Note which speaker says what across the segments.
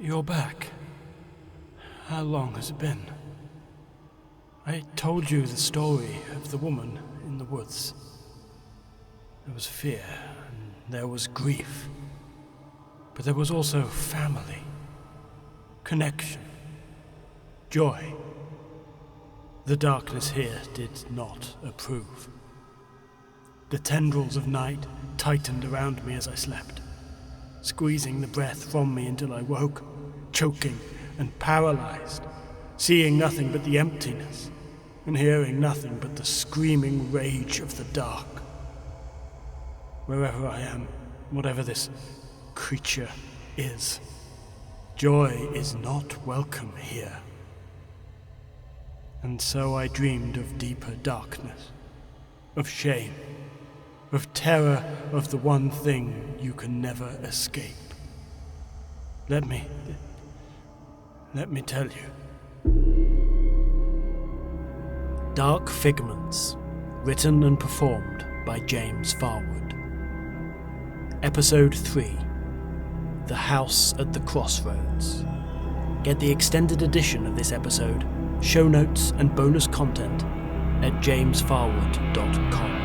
Speaker 1: You're back. How long has it been? I told you the story of the woman in the woods. There was fear, and there was grief. But there was also family, connection, joy. The darkness here did not approve. The tendrils of night tightened around me as I slept, squeezing the breath from me until I woke, choking and paralyzed, seeing nothing but the emptiness, and hearing nothing but the screaming rage of the dark. Wherever I am, whatever this creature is, joy is not welcome here. And so I dreamed of deeper darkness, of shame, of terror, of the one thing you can never escape. Let me tell you.
Speaker 2: Dark Figments, written and performed by James Farwood. Episode 3, The House at the Crossroads. Get the extended edition of this episode, show notes and bonus content at jamesfarwood.com.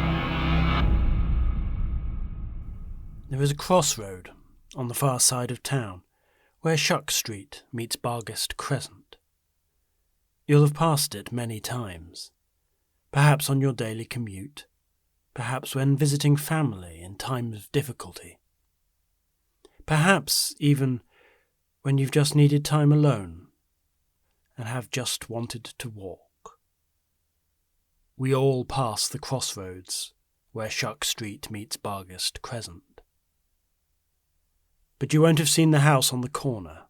Speaker 2: There is a crossroad on the far side of town where Shuck Street meets Bargest Crescent. You'll have passed it many times, perhaps on your daily commute, perhaps when visiting family in times of difficulty, perhaps even when you've just needed time alone and have just wanted to walk. We all pass the crossroads where Shuck Street meets Bargest Crescent. But you won't have seen the house on the corner.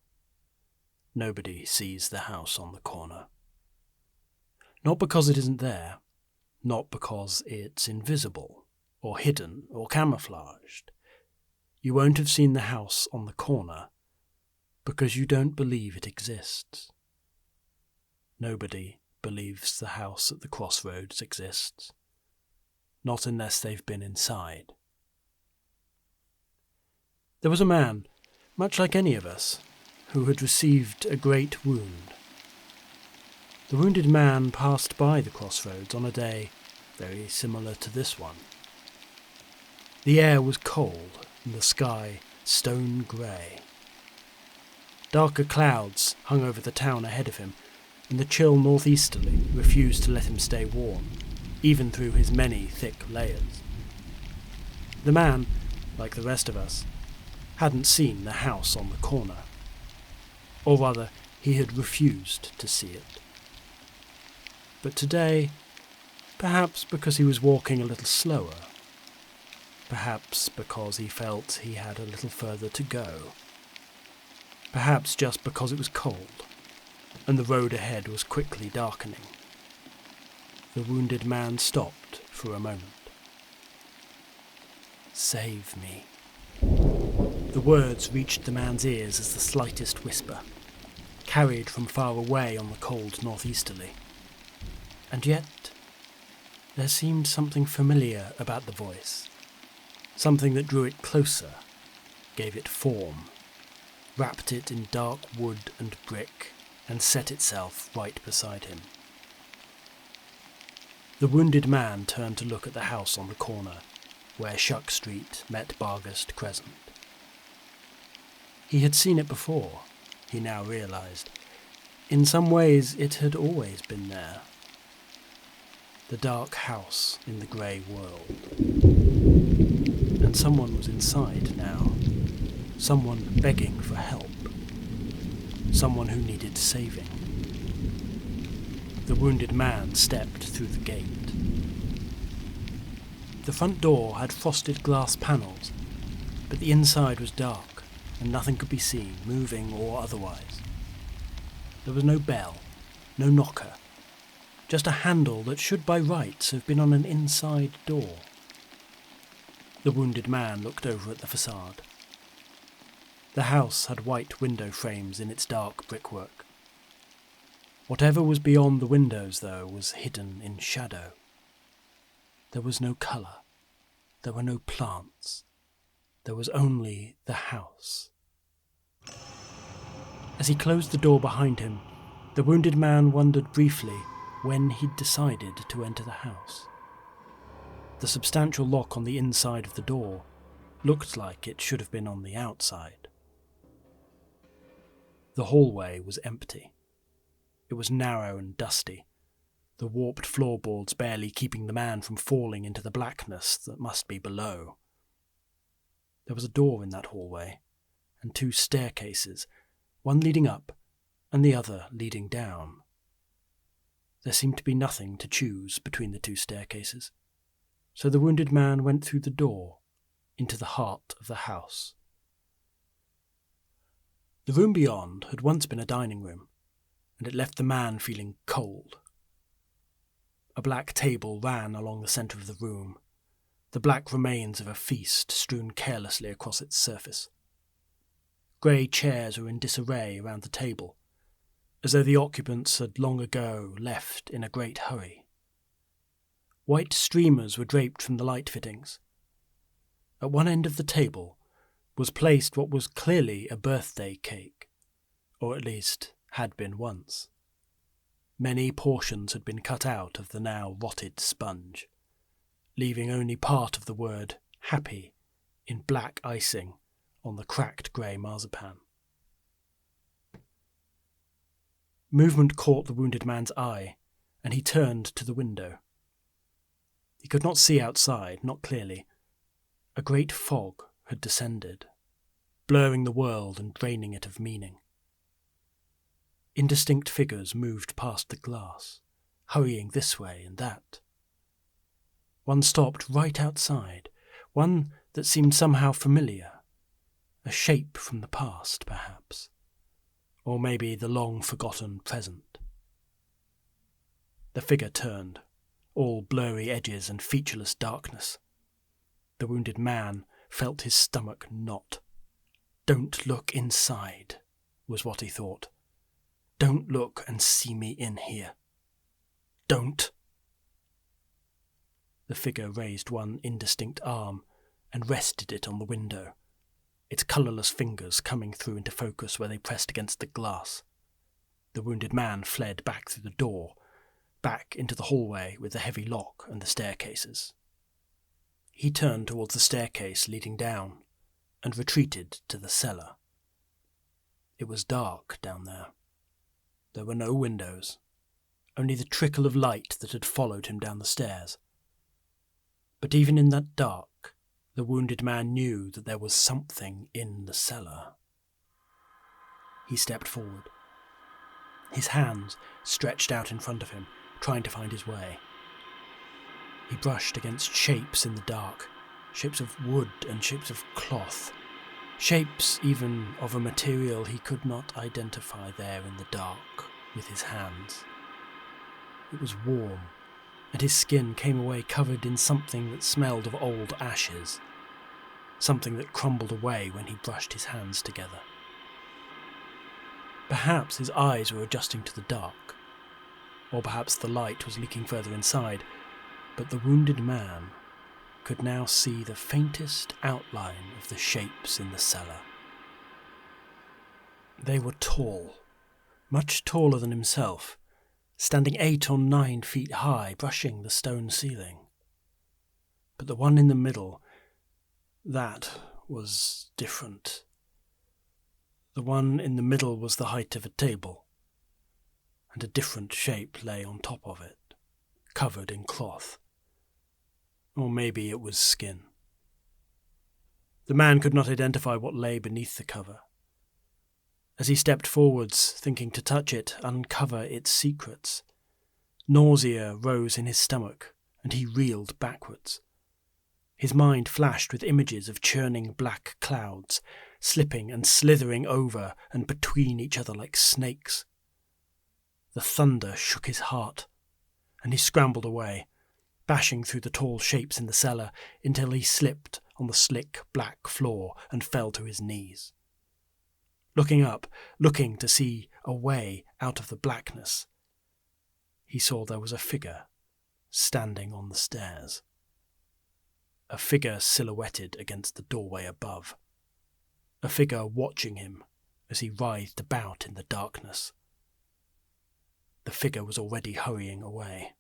Speaker 2: Nobody sees the house on the corner. Not because it isn't there, not because it's invisible, or hidden, or camouflaged. You won't have seen the house on the corner because you don't believe it exists. Nobody believes the house at the crossroads exists, not unless they've been inside. There was a man, much like any of us, who had received a great wound. The wounded man passed by the crossroads on a day very similar to this one. The air was cold and the sky stone grey. Darker clouds hung over the town ahead of him, and the chill northeasterly refused to let him stay warm, even through his many thick layers. The man, like the rest of us, hadn't seen the house on the corner. Or rather, he had refused to see it. But today, perhaps because he was walking a little slower, perhaps because he felt he had a little further to go, perhaps just because it was cold, and the road ahead was quickly darkening, the wounded man stopped for a moment. "Save me." The words reached the man's ears as the slightest whisper, carried from far away on the cold northeasterly. And yet, there seemed something familiar about the voice, something that drew it closer, gave it form, wrapped it in dark wood and brick, and set itself right beside him. The wounded man turned to look at the house on the corner, where Shuck Street met Bargest Crescent. He had seen it before, he now realised. In some ways it had always been there. The dark house in the grey world. And someone was inside now. Someone begging for help. Someone who needed saving. The wounded man stepped through the gate. The front door had frosted glass panels, but the inside was dark, and nothing could be seen, moving or otherwise. There was no bell, no knocker, just a handle that should by rights have been on an inside door. The wounded man looked over at the facade. The house had white window frames in its dark brickwork. Whatever was beyond the windows, though, was hidden in shadow. There was no colour. There were no plants. There was only the house. As he closed the door behind him, the wounded man wondered briefly when he'd decided to enter the house. The substantial lock on the inside of the door looked like it should have been on the outside. The hallway was empty. It was narrow and dusty, the warped floorboards barely keeping the man from falling into the blackness that must be below. There was a door in that hallway, and 2 staircases, one leading up and the other leading down. There seemed to be nothing to choose between the 2 staircases, so the wounded man went through the door into the heart of the house. The room beyond had once been a dining room, and it left the man feeling cold. A black table ran along the centre of the room, the black remains of a feast strewn carelessly across its surface. Grey chairs were in disarray around the table, as though the occupants had long ago left in a great hurry. White streamers were draped from the light fittings. At one end of the table was placed what was clearly a birthday cake, or at least had been once. Many portions had been cut out of the now rotted sponge, leaving only part of the word happy in black icing on the cracked grey marzipan. Movement caught the wounded man's eye, and he turned to the window. He could not see outside, not clearly. A great fog had descended, blurring the world and draining it of meaning. Indistinct figures moved past the glass, hurrying this way and that. One stopped right outside, one that seemed somehow familiar, a shape from the past, perhaps, or maybe the long-forgotten present. The figure turned, all blurry edges and featureless darkness. The wounded man felt his stomach knot. "Don't look inside," was what he thought. "Don't look and see me in here. Don't." The figure raised one indistinct arm and rested it on the window, its colourless fingers coming through into focus where they pressed against the glass. The wounded man fled back through the door, back into the hallway with the heavy lock and the staircases. He turned towards the staircase leading down and retreated to the cellar. It was dark down there. There were no windows, only the trickle of light that had followed him down the stairs. But even in that dark, the wounded man knew that there was something in the cellar. He stepped forward, his hands stretched out in front of him, trying to find his way. He brushed against shapes in the dark, shapes of wood and shapes of cloth, shapes even of a material he could not identify there in the dark with his hands. It was warm, and his skin came away covered in something that smelled of old ashes, something that crumbled away when he brushed his hands together. Perhaps his eyes were adjusting to the dark, or perhaps the light was leaking further inside, but the wounded man could now see the faintest outline of the shapes in the cellar. They were tall, much taller than himself, standing 8 or 9 feet high, brushing the stone ceiling. But the one in the middle, that was different. The one in the middle was the height of a table, and a different shape lay on top of it, covered in cloth. Or maybe it was skin. The man could not identify what lay beneath the cover. As he stepped forwards, thinking to touch it, uncover its secrets, nausea rose in his stomach, and he reeled backwards. His mind flashed with images of churning black clouds, slipping and slithering over and between each other like snakes. The thunder shook his heart, and he scrambled away, bashing through the tall shapes in the cellar until he slipped on the slick black floor and fell to his knees. Looking up, looking to see a way out of the blackness, he saw there was a figure standing on the stairs. A figure silhouetted against the doorway above. A figure watching him as he writhed about in the darkness. The figure was already hurrying away.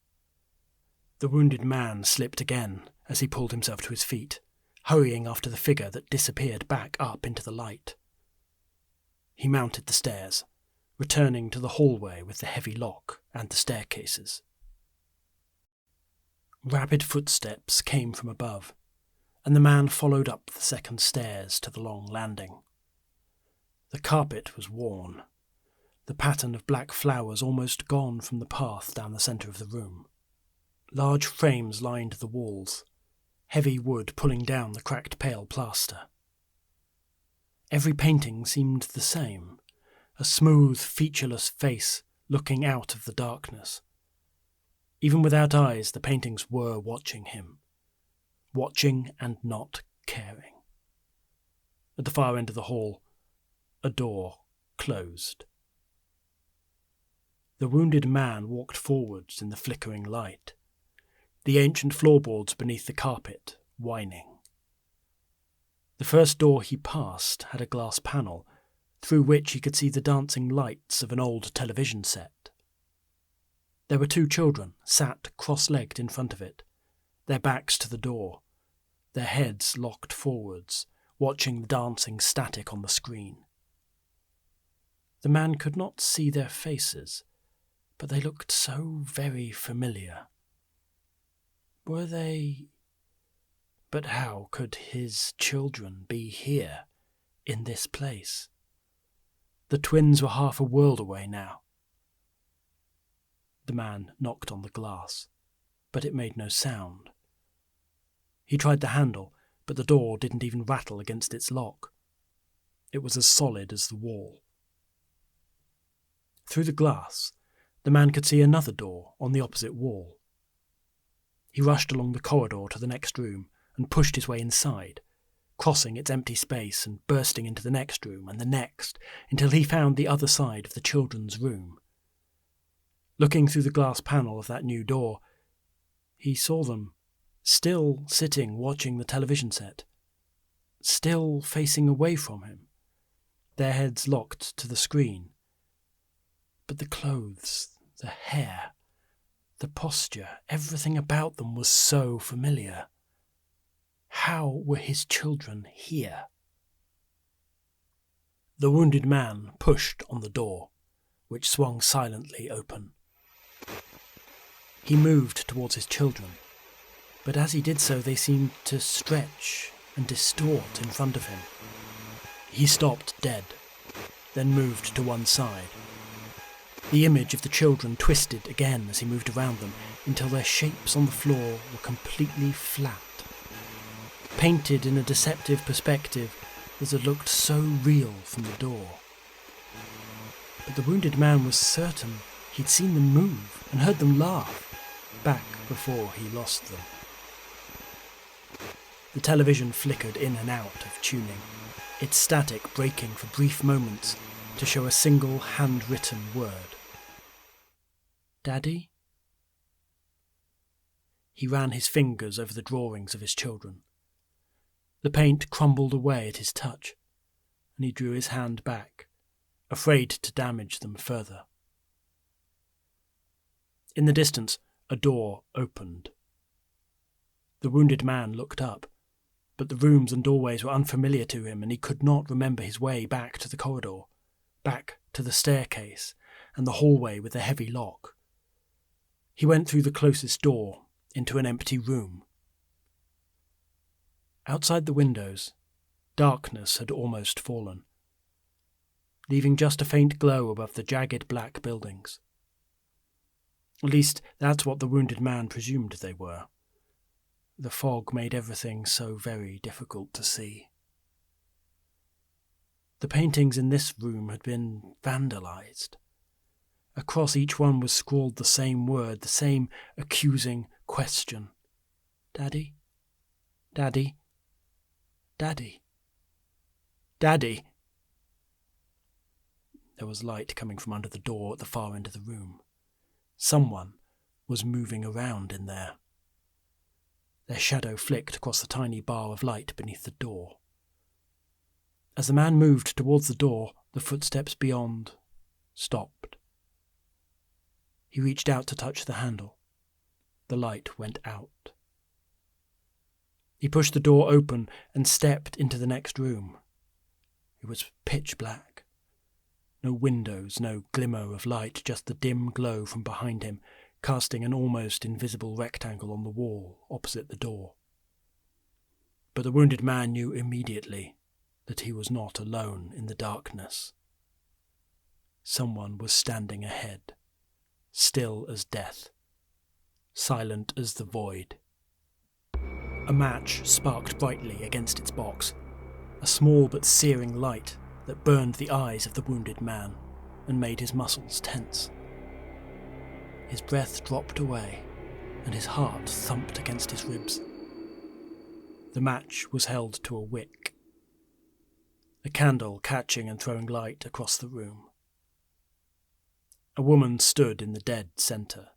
Speaker 2: The wounded man slipped again as he pulled himself to his feet, hurrying after the figure that disappeared back up into the light. He mounted the stairs, returning to the hallway with the heavy lock and the staircases. Rapid footsteps came from above, and the man followed up the second stairs to the long landing. The carpet was worn, the pattern of black flowers almost gone from the path down the centre of the room. Large frames lined the walls, heavy wood pulling down the cracked pale plaster. Every painting seemed the same, a smooth, featureless face looking out of the darkness. Even without eyes, the paintings were watching him, watching and not caring. At the far end of the hall, a door closed. The wounded man walked forwards in the flickering light, the ancient floorboards beneath the carpet whining. The first door he passed had a glass panel, through which he could see the dancing lights of an old television set. There were 2 children sat cross-legged in front of it, their backs to the door, their heads locked forwards, watching the dancing static on the screen. The man could not see their faces, but they looked so very familiar. Were they... But how could his children be here, in this place? The twins were half a world away now. The man knocked on the glass, but it made no sound. He tried the handle, but the door didn't even rattle against its lock. It was as solid as the wall. Through the glass, the man could see another door on the opposite wall. He rushed along the corridor to the next room and pushed his way inside, crossing its empty space and bursting into the next room and the next, until he found the other side of the children's room. Looking through the glass panel of that new door, he saw them, still sitting watching the television set, still facing away from him, their heads locked to the screen. But the clothes, the hair, the posture, everything about them was so familiar. How were his children here? The wounded man pushed on the door, which swung silently open. He moved towards his children, but as he did so they seemed to stretch and distort in front of him. He stopped dead, then moved to one side. The image of the children twisted again as he moved around them, until their shapes on the floor were completely flat, painted in a deceptive perspective that had looked so real from the door. But the wounded man was certain he'd seen them move and heard them laugh, back before he lost them. The television flickered in and out of tuning, its static breaking for brief moments to show a single handwritten word. Daddy? He ran his fingers over the drawings of his children. The paint crumbled away at his touch, and he drew his hand back, afraid to damage them further. In the distance, a door opened. The wounded man looked up, but the rooms and doorways were unfamiliar to him, and he could not remember his way back to the corridor, back to the staircase, and the hallway with the heavy lock. He went through the closest door into an empty room. Outside the windows, darkness had almost fallen, leaving just a faint glow above the jagged black buildings. At least, that's what the wounded man presumed they were. The fog made everything so very difficult to see. The paintings in this room had been vandalized. Across each one was scrawled the same word, the same accusing question. Daddy? Daddy? Daddy? Daddy? There was light coming from under the door at the far end of the room. Someone was moving around in there. Their shadow flicked across the tiny bar of light beneath the door. As the man moved towards the door, the footsteps beyond stopped. He reached out to touch the handle. The light went out. He pushed the door open and stepped into the next room. It was pitch black. No windows, no glimmer of light, just the dim glow from behind him, casting an almost invisible rectangle on the wall opposite the door. But the wounded man knew immediately that he was not alone in the darkness. Someone was standing ahead, still as death, silent as the void. A match sparked brightly against its box, a small but searing light that burned the eyes of the wounded man and made his muscles tense. His breath dropped away, and his heart thumped against his ribs. The match was held to a wick, a candle catching and throwing light across the room. A woman stood in the dead centre,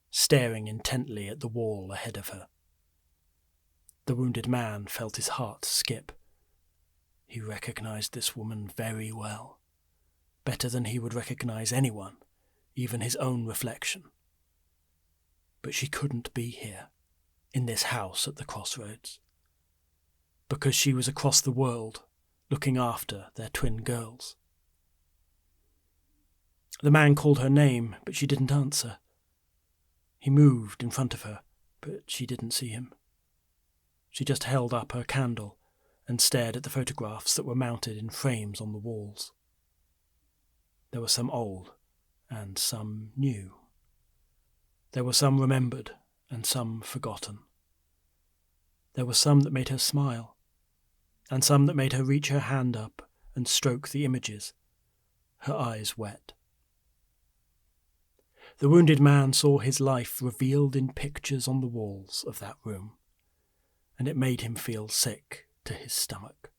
Speaker 2: staring intently at the wall ahead of her. The wounded man felt his heart skip. He recognised this woman very well, better than he would recognise anyone, even his own reflection. But she couldn't be here, in this house at the Crossroads, because she was across the world, looking after their twin girls. The man called her name, but she didn't answer. He moved in front of her, but she didn't see him. She just held up her candle and stared at the photographs that were mounted in frames on the walls. There were some old and some new. There were some remembered and some forgotten. There were some that made her smile, and some that made her reach her hand up and stroke the images, her eyes wet. The wounded man saw his life revealed in pictures on the walls of that room, and it made him feel sick to his stomach.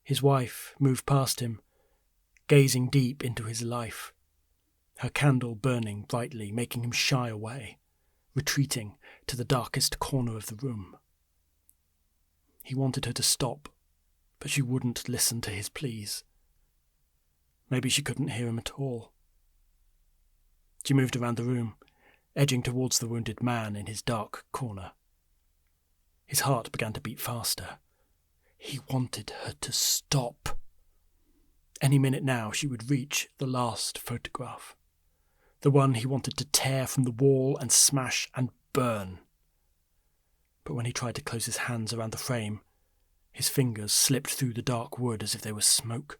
Speaker 2: His wife moved past him, gazing deep into his life, her candle burning brightly, making him shy away, retreating to the darkest corner of the room. He wanted her to stop, but she wouldn't listen to his pleas. Maybe she couldn't hear him at all. She moved around the room, edging towards the wounded man in his dark corner. His heart began to beat faster. He wanted her to stop. Any minute now she would reach the last photograph, the one he wanted to tear from the wall and smash and burn. But when he tried to close his hands around the frame, his fingers slipped through the dark wood as if they were smoke.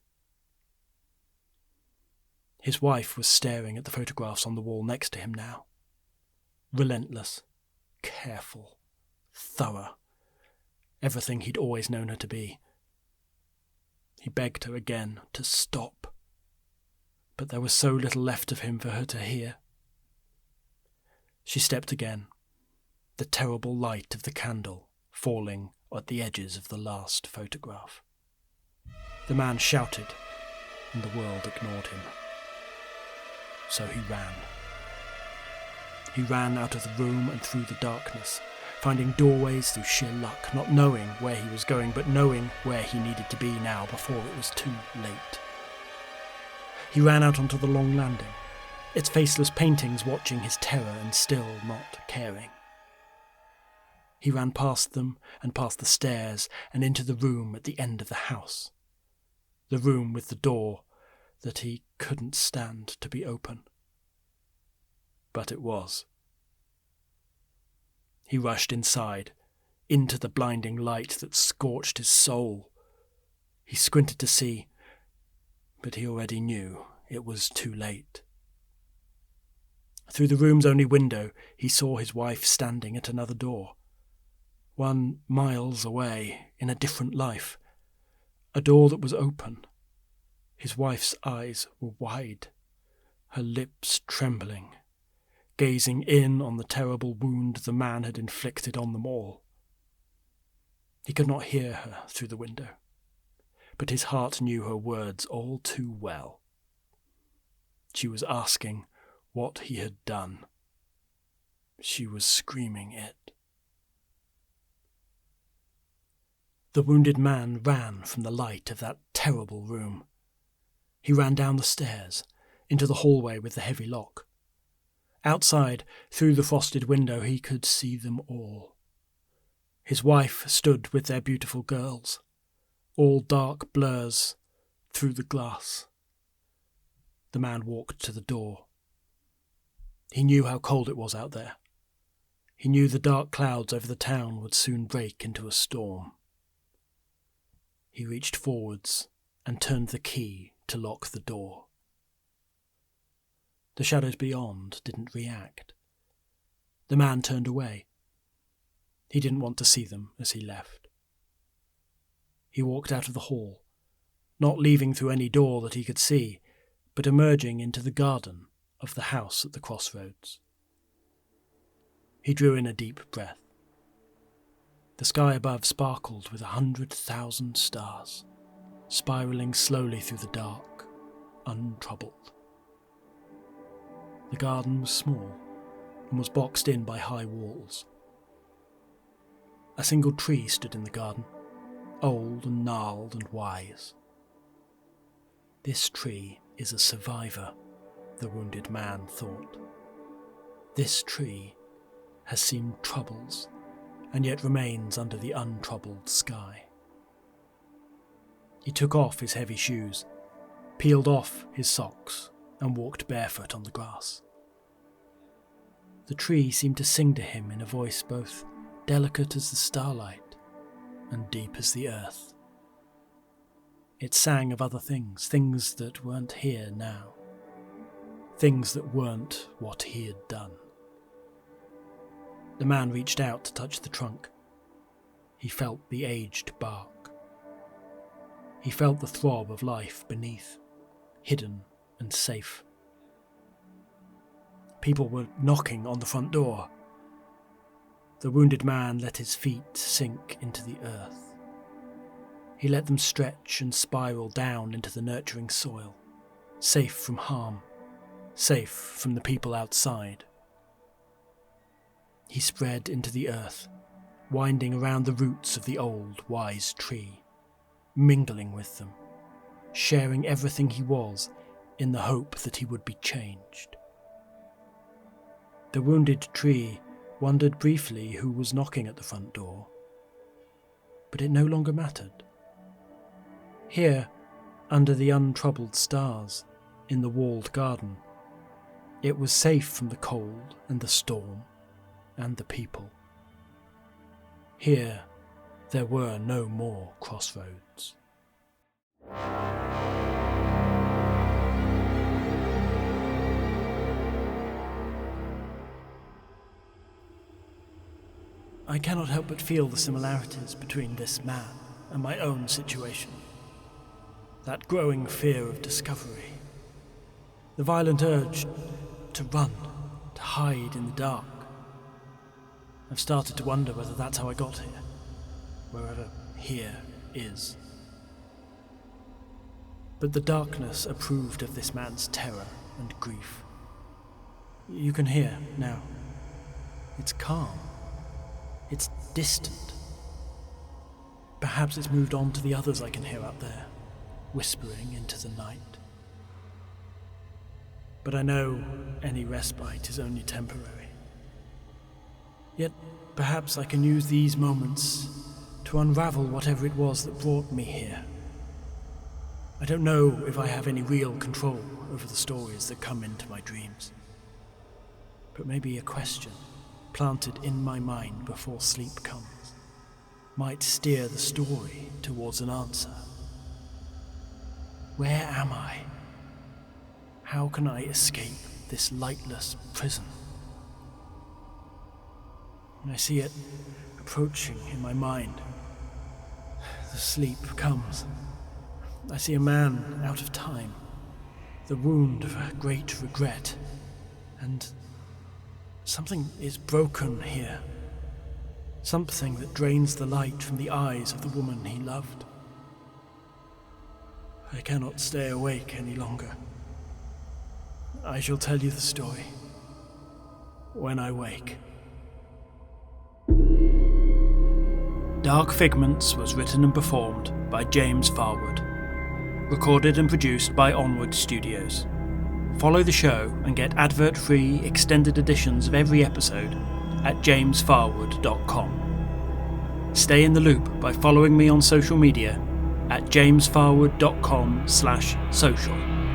Speaker 2: His wife was staring at the photographs on the wall next to him now. Relentless, careful, thorough, everything he'd always known her to be. He begged her again to stop, but there was so little left of him for her to hear. She stepped again, the terrible light of the candle falling at the edges of the last photograph. The man shouted, and the world ignored him. So he ran. He ran out of the room and through the darkness, finding doorways through sheer luck, not knowing where he was going, but knowing where he needed to be now before it was too late. He ran out onto the long landing, its faceless paintings watching his terror and still not caring. He ran past them and past the stairs and into the room at the end of the house, the room with the door that he couldn't stand to be open. But it was. He rushed inside, into the blinding light that scorched his soul. He squinted to see, but he already knew it was too late. Through the room's only window, he saw his wife standing at another door, 1 miles away, in a different life, a door that was open. His wife's eyes were wide, her lips trembling, gazing in on the terrible wound the man had inflicted on them all. He could not hear her through the window, but his heart knew her words all too well. She was asking what he had done. She was screaming it. The wounded man ran from the light of that terrible room. He ran down the stairs, into the hallway with the heavy lock. Outside, through the frosted window, he could see them all. His wife stood with their beautiful girls, all dark blurs through the glass. The man walked to the door. He knew how cold it was out there. He knew the dark clouds over the town would soon break into a storm. He reached forwards and turned the key to lock the door. The shadows beyond didn't react. The man turned away. He didn't want to see them as he left. He walked out of the hall, not leaving through any door that he could see, but emerging into the garden of the house at the crossroads. He drew in a deep breath. The sky above sparkled with 100,000 stars, spiralling slowly through the dark, untroubled. The garden was small and was boxed in by high walls. A single tree stood in the garden, old and gnarled and wise. This tree is a survivor, the wounded man thought. This tree has seen troubles and yet remains under the untroubled sky. He took off his heavy shoes, peeled off his socks, and walked barefoot on the grass. The tree seemed to sing to him in a voice both delicate as the starlight and deep as the earth. It sang of other things, things that weren't here now, things that weren't what he had done. The man reached out to touch the trunk. He felt the aged bark. He felt the throb of life beneath, hidden and safe. People were knocking on the front door. The wounded man let his feet sink into the earth. He let them stretch and spiral down into the nurturing soil, safe from harm, safe from the people outside. He spread into the earth, winding around the roots of the old, wise tree, mingling with them, sharing everything he was in the hope that he would be changed. The wounded tree wondered briefly who was knocking at the front door, but it no longer mattered. Here, under the untroubled stars, in the walled garden, it was safe from the cold and the storm and the people. Here, there were no more crossroads. I cannot help but feel the similarities between this man and my own situation. That growing fear of discovery, the violent urge to run, to hide in the dark. I've started to wonder whether that's how I got here, wherever here is. But the darkness approved of this man's terror and grief. You can hear now. It's calm. It's distant. Perhaps it's moved on to the others I can hear out there, whispering into the night. But I know any respite is only temporary. Yet perhaps I can use these moments to unravel whatever it was that brought me here. I don't know if I have any real control over the stories that come into my dreams. But maybe a question planted in my mind before sleep comes might steer the story towards an answer. Where am I? How can I escape this lightless prison? I see it approaching in my mind. The sleep comes. I see a man out of time, the wound of a great regret, and something is broken here. Something that drains the light from the eyes of the woman he loved. I cannot stay awake any longer. I shall tell you the story when I wake. Dark Figments was written and performed by James Farwood. Recorded and produced by Onward Studios. Follow the show and get advert-free extended editions of every episode at jamesfarwood.com. Stay in the loop by following me on social media at jamesfarwood.com/social.